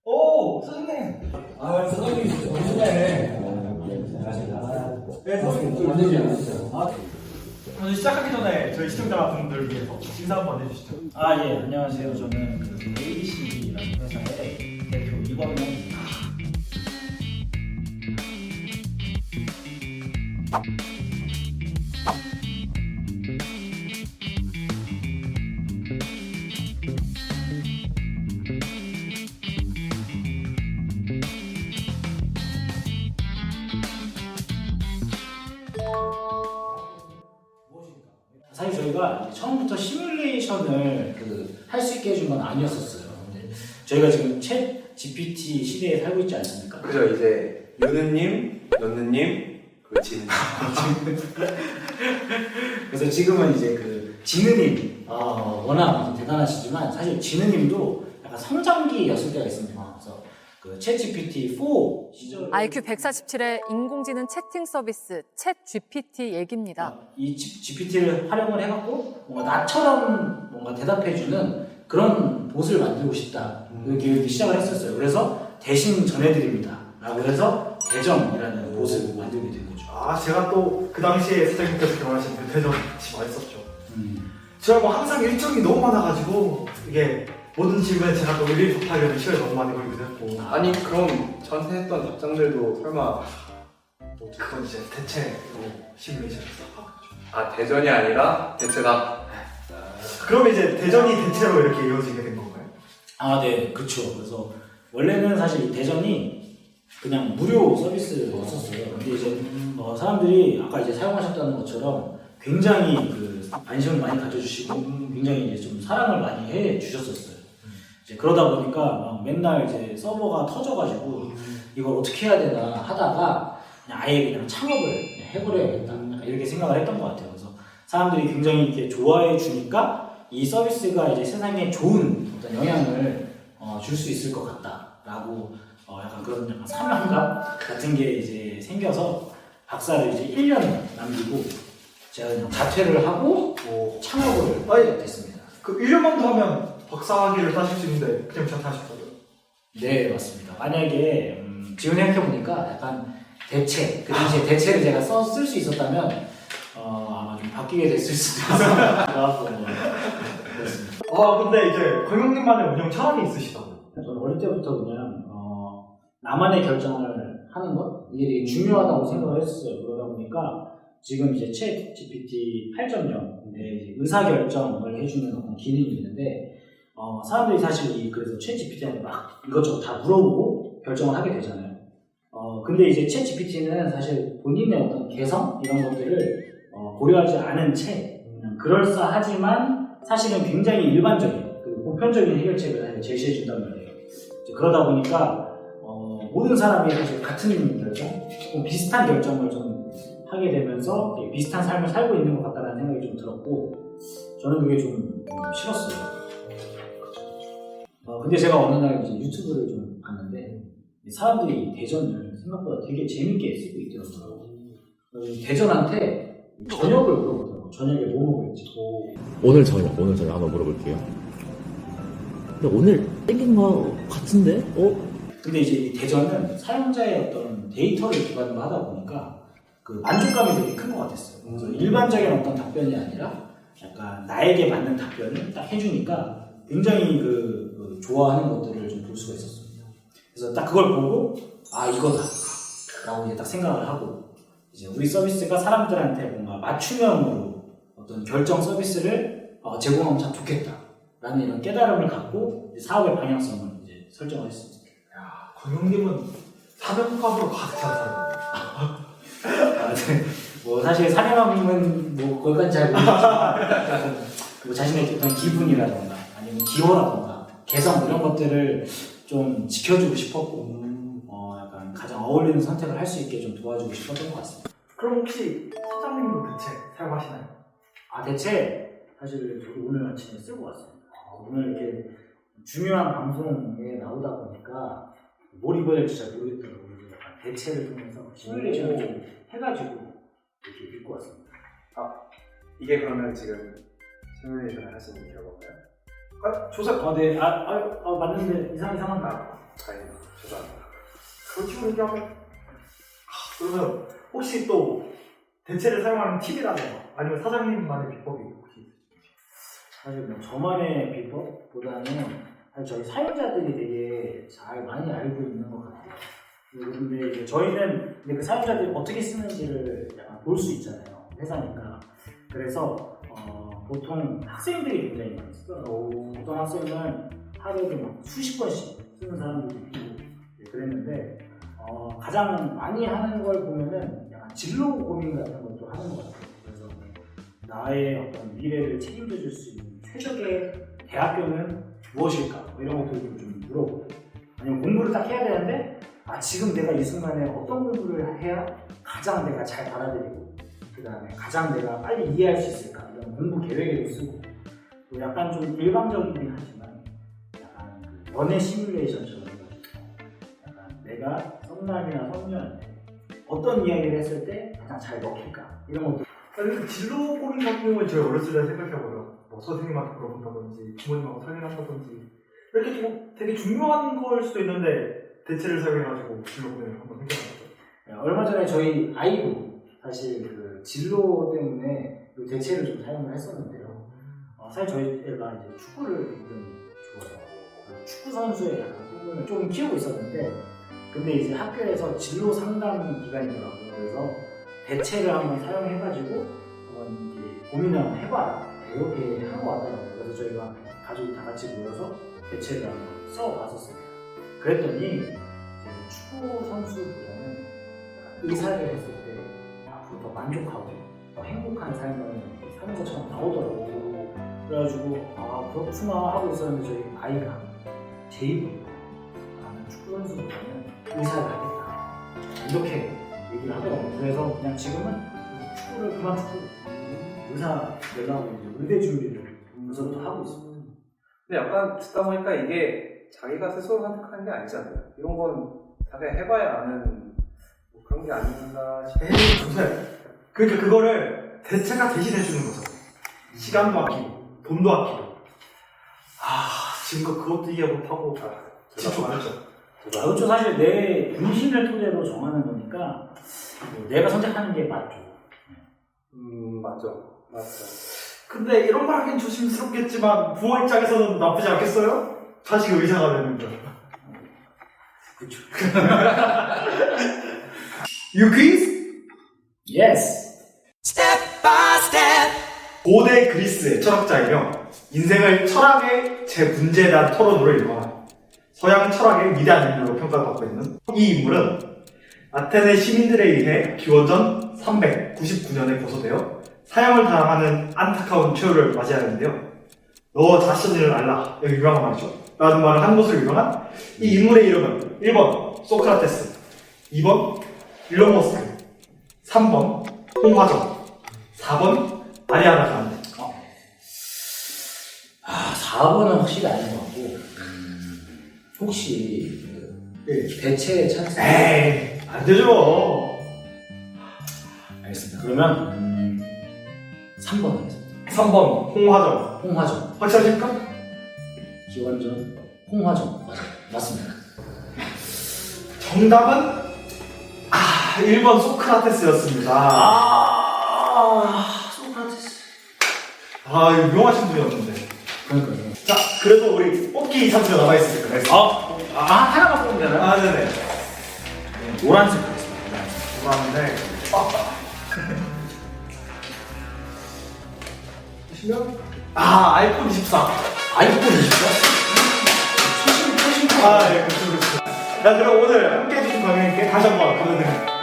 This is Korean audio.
오, 선생님. 아, 선생님이 정신네. 네, 선생님. 안 되지 않았어요. 오늘 시작하기 전에 저희 시청자분들 위해서 인사 한번 해주시죠. 예, 안녕하세요. 저는 그 ABC라는 회사의 대표 이범영입니다. 사실 저희가 처음부터 시뮬레이션을 할 수 있게 해준 건 아니었었어요. 근데 저희가 지금 챗 GPT 시대에 살고 있지 않습니까? 그죠. 이제 유느님, 연느님, 그 지느님. 그래서 지금은 이제 그 지느님 워낙 대단하시지만 사실 지느님도 약간 성장기였을 때가 있습니다. 그래서 그 챗 GPT 4 시절 IQ 147의 인공지능 채팅 서비스 챗 GPT 얘기입니다. 이 GPT를 활용을 해갖고 뭔가 나처럼 뭔가 대답해주는 그런 봇을 만들고 싶다 이렇게 시작을 했었어요. 그래서 대신 전해드립니다 라고 해서 대전이라는 봇을 만들게 된 거죠. 아, 제가 또 그 당시에 사장님께서 결혼하신 그 대전 같이 말했었죠. 제가 뭐 항상 일정이 너무 많아가지고 이게 모든 질문에 제가 또 일일이 답하기에는 시간이 너무 많이 걸리기도 했고. 아니 그럼 전에 했던 답장들도 설마 그건 이제 대체로 시뮬레이션에서 하겠죠. 아 대전이 아니라 대체답. 그럼 이제 대전이 대체로 이렇게 이어지게 된 건가요? 네, 그쵸. 그래서 원래는 사실 이 대전이 그냥 무료 서비스였었어요. 근데 이제 사람들이 아까 이제 사용하셨다는 것처럼 굉장히 그 관심을 많이 가져주시고 굉장히 이제 좀 사랑을 많이 해 주셨었어요. 이제 그러다 보니까 막 맨날 이제 서버가 터져가지고 이걸 어떻게 해야 되나 하다가 그냥 아예 그냥 창업을 그냥 해버려야겠다 이렇게 생각을 했던 것 같아요. 그래서 사람들이 굉장히 이렇게 좋아해 주니까 이 서비스가 이제 세상에 좋은 어떤 영향을 줄 수 있을 것 같다라고 약간 그런 약간 사명감 같은 게 이제 생겨서 박사를 이제 1년 남기고 제가 그냥 자퇴를 하고 창업을 하게 됐습니다. 그 1년만 더 하면 박사학위를 따실 수 있는데 그냥 자퇴하셨다고요? 네, 맞습니다. 만약에 지금 생각해보니까 약간 대체, 그 당시에 대체를 제가 쓸 수 있었다면 아마 좀 바뀌게 됐을 수도 있어서 그렇습니다. 근데 이제 권영님만의 운영 철학이 있으시다고요? 저는 어릴 때부터 그냥 나만의 결정을 하는 것 이게 되게 중요하다고 생각을 했었어요. 그러다 보니까 지금 이제 챗 GPT 8.0에 의사 결정을 해주는 어떤 기능이 있는데 사람들이 사실 그래서 챗 GPT한테 막 이것저것 다 물어보고 결정을 하게 되잖아요. 근데 이제 챗 GPT는 사실 본인의 어떤 개성 이런 것들을 고려하지 않은 채 그냥 그럴싸하지만 사실은 굉장히 일반적인 그리고 보편적인 해결책을 제시해 준단 말이에요. 이제 그러다 보니까 모든 사람이 사실 같은 결정, 조금 비슷한 결정을 좀 하게 되면서 비슷한 삶을 살고 있는 것 같다는 생각이 좀 들었고 저는 그게 좀 싫었어요. 근데 제가 어느 날 이제 유튜브를 좀 봤는데 사람들이 대전을 생각보다 되게 재밌게 쓰고 있더라고요. 대전한테 저녁을 물어보더라고요. 저녁에 뭐 먹을지. 오늘 저녁 한번 물어볼게요. 근데 오늘 땡긴 거 같은데? 근데 이제 이 대전은 사용자의 어떤 데이터를 기반으로 하다 보니까 그 만족감이 되게 큰 것 같았어요. 그래서 일반적인 어떤 답변이 아니라 약간 나에게 맞는 답변을 딱 해주니까 굉장히 그 좋아하는 것들을 좀 볼 수가 있었습니다. 그래서 딱 그걸 보고 이거다 라고 이제 딱 생각을 하고 이제 우리 서비스가 사람들한테 뭔가 맞춤형으로 어떤 결정 서비스를 제공하면 참 좋겠다 라는 이런 깨달음을 갖고 사업의 방향성을 이제 설정을 했습니다. 권영님은 사명감으로 가득 찬 사람이에요. 네. 뭐 사실 사명감은 뭐 그것까지 잘 모르겠지만 뭐 자신의 어떤 기분이라던가 아니면 기호라던가 개성 이런 것들을 좀 지켜주고 싶었고 약간 가장 어울리는 선택을 할 수 있게 좀 도와주고 싶었던 것 같습니다. 그럼 혹시 사장님도 대체 사용하시나요? 대체 사실 저도 오늘 아침에 쓰고 왔습니다. 오늘 이렇게 중요한 방송에 나오다 보니까 뭘 입어야 될지 잘 모르겠더라고요. 그래서 약간 대체를 통해서 시뮬레이션을 좀 해가지고 이렇게 입고 왔습니다. 이게 그러면 지금 시뮬레이션을 하시는 결과인가요? 조사. 네. 맞는데 이상한가? 다행이다. 죄송합니다. 그렇죠 얘기하면 그러면 혹시 또 대체를 사용하는 팁이라든가 아니면 사장님만의 비법이 혹시 사실 뭐 저만의 비법보다는 사실 저희 사용자들이 되게 잘 많이 알고 있는 것 같아요. 근데 이제 저희는 이제 그 사용자들이 어떻게 쓰는지를 약간 볼 수 있잖아요. 회사니까. 그래서 보통 학생들이 굉장히 많이 쓰더라고요. 어떤 학생은 하루에 막 수십 번씩 쓰는 사람들도 있고 그랬는데 가장 많이 하는 걸 보면은 약간 진로 고민 같은 것도 하는 것 같아요. 그래서 나의 어떤 미래를 책임져 줄 수 있는 최적의 대학교는 무엇일까? 뭐 이런 것들도 좀 물어보고 아니면 공부를 딱 해야 되는데 지금 내가 이 순간에 어떤 공부를 해야 가장 내가 잘 받아들이고 그 다음에 가장 내가 빨리 이해할 수 있을까? 이런 공부 계획에도 쓰고 또 약간 좀 일방적이긴 하지만 약간 그 연애 시뮬레이션처럼 약간 내가 성남이나 성녀한테 어떤 이야기를 했을 때 가장 잘 먹힐까? 이런 것도 아니 진로 고민 같은 경우는 제가 어렸을 때 생각해보면 뭐 선생님한테 물어본다든지 부모님하고 상의한다든지 이렇게 좀 되게 중요한 걸 수도 있는데 대체를 사용해가지고 진로 고민을 한번 해결해봤죠. 얼마 전에 저희 아이도 사실 그 진로 때문에 그 대체를 좀 사용을 했었는데요. 사실 저희 애가 이제 축구를 굉장히 좋아해요. 축구 선수의 약간 꿈을 좀 키우고 있었는데, 근데 이제 학교에서 진로 상담 기간이더라고요. 그래서 대체를 한번 사용해가지고 한번 이제 고민을 한번 해봐라 이렇게 하고 왔더라고요. 그래서 저희가 가족이 다 같이 모여서 대체를 한번 써봤었습니다. 그랬더니 이제 축구 선수보다는 의사를 했을 때 앞으로 더 만족하고 더 행복한 삶을 사는 것처럼 나오더라고요. 그래가지고 그렇구나 하고 있었는데 저희 아이가 제 입으로 나는 축구 선수보다는 의사를 하겠다 이렇게 얘기를 하더라고요. 그래서 그냥 지금은 축구를 그만두고 의사 되려고 이제 의대 준비를 우선부터 하고 있습니다. 근데 약간 듣다 보니까 이게 자기가 스스로 선택하는 게 아니잖아요. 이런 건 자기가 해봐야 아는 뭐 그런 게 아닌가 싶어요. 그러니까 그거를 대체가 대신해주는 거죠. 시간도 아끼고 돈도 아끼고 지금껏 그것도 이해 못하고 지쳐버렸죠. 그렇죠. 사실 내 분신을 토대로 정하는 거니까 내가 선택하는 게 맞죠. 맞죠. 근데 이런 말 하긴 조심스럽겠지만 부모 입장에서는 나쁘지 않겠어요? 자식이 의사가 되는 거. 그렇죠. You quiz? Yes. 고대 그리스의 철학자이며 인생을 철학의 제 문제에 대한 토론으로 일관한 서양 철학의 위대한 인물로 평가받고 있는 이 인물은 아테네 시민들에 의해 기원전 399년에 고소되어 사형을 당하는 안타까운 최후를 맞이하는데요. 너 자신을 알라. 여기 유명한 말이죠. 라는 말을 한 것으로 유명한 이 인물의 이름은 1번 소크라테스, 2번 일론 머스크, 3번 홍화정, 4번 아리아나 그란데. 4번은 확실히 아닌 것 같고 혹시 대체 찬스? 에이 안 되죠. 알겠습니다. 그러면 3번 하겠습니다. 3번 홍화정. 홍화정. 확실하십니까? 기원전 홍화정. 맞습니다. 정답은 1번 소크라테스였습니다. 소크라테스. 유명하신 분이었는데. 그러니까요. 자, 그래도 우리 뽑기 찬스가 남아있으니까. 하나만 뽑으면 되나요? 네네. 노란색 하겠습니다. 좋았는데. 보시면 아이폰 24. 아이폰 24? 예, 그렇죠. 자, 그럼 오늘 함께 해주신 관객님께 다시 한번 감사드립니다.